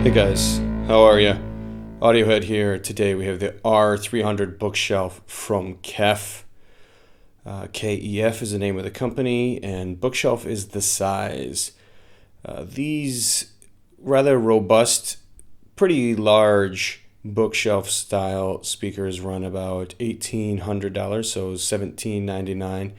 Hey guys, how are you? Audiohead here. Today we have the R300 bookshelf from KEF. KEF is the name of the company, and bookshelf is the size. These rather robust, pretty large bookshelf style speakers run about $1,800, so $1,799.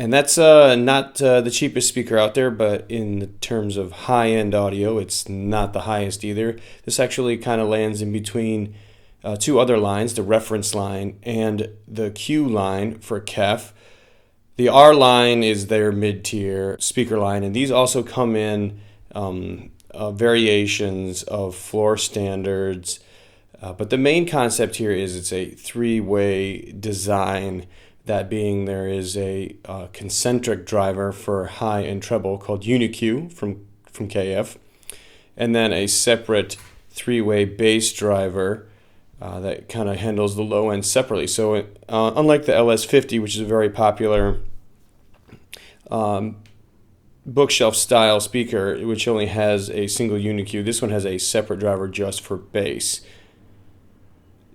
And that's not the cheapest speaker out there, but in terms of high-end audio, it's not the highest either. This actually kind of lands in between two other lines, the reference line and the Q line for KEF. The R line is their mid-tier speaker line, and these also come in variations of floor standards. But the main concept here is it's a three-way design. That being, there is a concentric driver for high and treble called UniQ from KEF, and then a separate three-way bass driver that kind of handles the low end separately. So unlike the LS50, which is a very popular bookshelf style speaker, which only has a single UniQ, this one has a separate driver just for bass.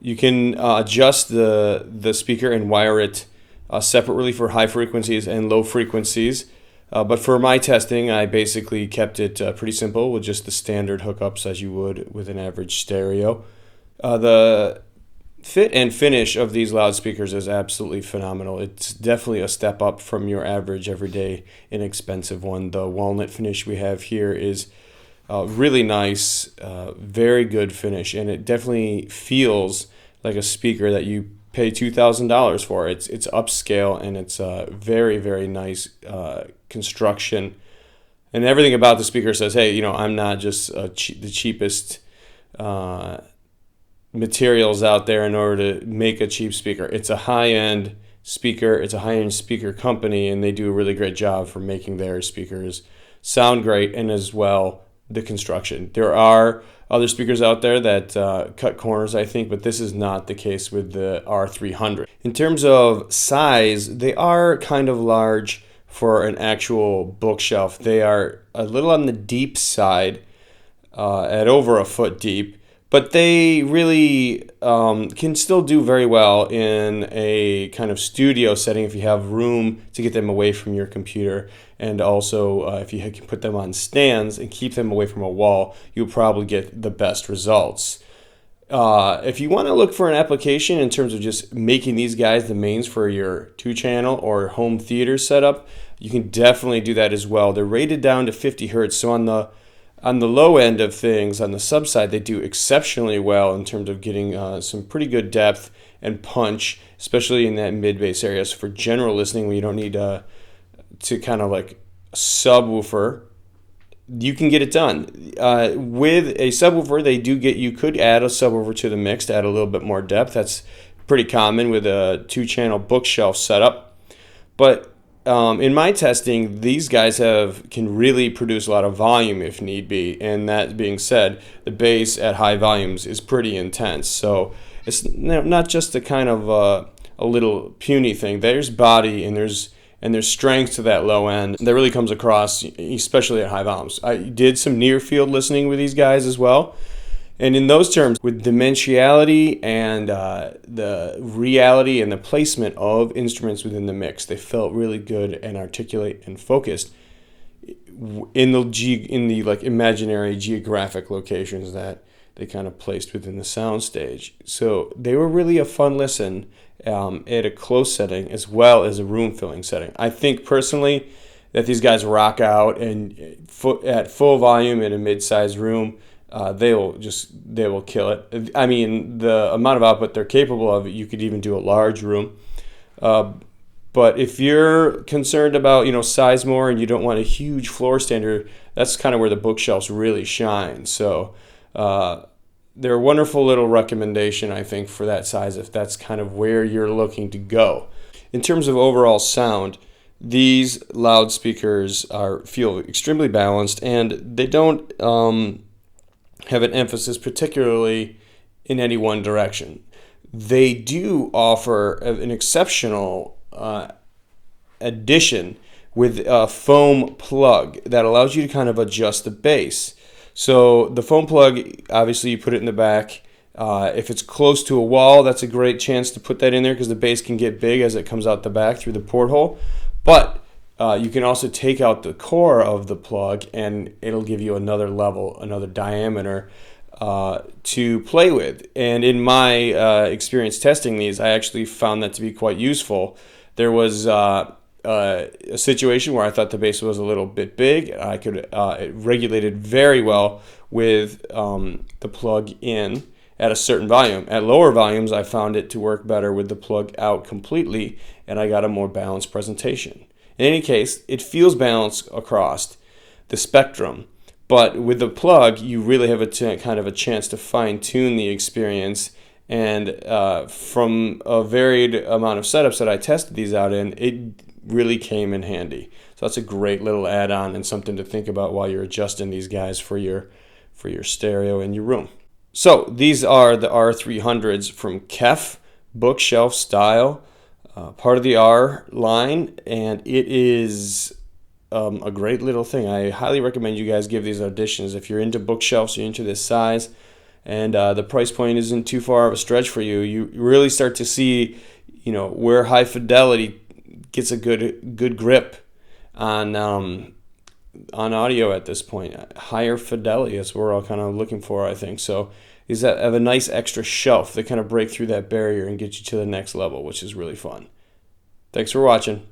You can adjust the speaker and wire it separately for high frequencies and low frequencies. But for my testing, I basically kept it pretty simple with just the standard hookups as you would with an average stereo. The fit and finish of these loudspeakers is absolutely phenomenal. It's definitely a step up from your average, everyday, inexpensive one. The walnut finish we have here is really nice, very good finish, and it definitely feels like a speaker that you pay $2,000 for. It's upscale, and it's very, very nice construction. And everything about the speaker says, hey, I'm not just the cheapest materials out there in order to make a cheap speaker. It's a high-end speaker. It's a high-end speaker company, and they do a really great job for making their speakers sound great, and as well the construction. There are other speakers out there that cut corners, I think, but this is not the case with the R300. In terms of size, they are kind of large for an actual bookshelf. They are a little on the deep side, at over a foot deep, but they really can still do very well in a kind of studio setting if you have room to get them away from your computer. And also, if you can put them on stands and keep them away from a wall, you'll probably get the best results. If you want to look for an application in terms of just making these guys the mains for your 2-channel or home theater setup, you can definitely do that as well. They're rated down to 50 hertz, so on the low end of things, on the sub side, they do exceptionally well in terms of getting some pretty good depth and punch, especially in that mid-bass area. So for general listening, when you don't need to kind of like subwoofer, you can get it done. With a subwoofer, you could add a subwoofer to the mix to add a little bit more depth. That's pretty common with a 2-channel bookshelf setup. But in my testing, these guys can really produce a lot of volume if need be. And that being said, the bass at high volumes is pretty intense. So it's not just a kind of a little puny thing. There's body and there's strength to that low end that really comes across, especially at high volumes. I did some near field listening with these guys as well. And in those terms, with dimensionality and the reality and the placement of instruments within the mix, they felt really good and articulate and focused in the like imaginary geographic locations that they kind of placed within the soundstage. So they were really a fun listen at a close setting as well as a room filling setting. I think personally that these guys rock out, and at full volume in a mid-sized room, they will kill it. I mean, the amount of output they're capable of, you could even do a large room. But if you're concerned about size more and you don't want a huge floor standard, that's kind of where the bookshelves really shine. So they're a wonderful little recommendation, I think, for that size if that's kind of where you're looking to go. In terms of overall sound, these loudspeakers feel extremely balanced, and they don't have an emphasis particularly in any one direction. They do offer an exceptional addition with a foam plug that allows you to kind of adjust the bass. So the phone plug, obviously you put it in the back. If it's close to a wall, that's a great chance to put that in there because the bass can get big as it comes out the back through the porthole. But you can also take out the core of the plug and it'll give you another level, another diameter to play with. And in my experience testing these, I actually found that to be quite useful. There was a situation where I thought the bass was a little bit big. I could it regulated very well with the plug in at a certain volume. At lower volumes, I found it to work better with the plug out completely, and I got a more balanced presentation. In any case, it feels balanced across the spectrum, but with the plug, you really have kind of a chance to fine-tune the experience. And from a varied amount of setups that I tested these out in, it really came in handy. So that's a great little add-on and something to think about while you're adjusting these guys for your stereo in your room. So these are the R300s from KEF, bookshelf style, part of the R line, and it is a great little thing. I highly recommend you guys give these auditions if you're into bookshelves, you're into this size, and the price point isn't too far of a stretch for you. You really start to see, where high fidelity gets a good grip on audio at this point. Higher fidelity is what we're all kind of looking for, I think. So these have a nice extra shelf that kind of break through that barrier and get you to the next level, which is really fun. Thanks for watching.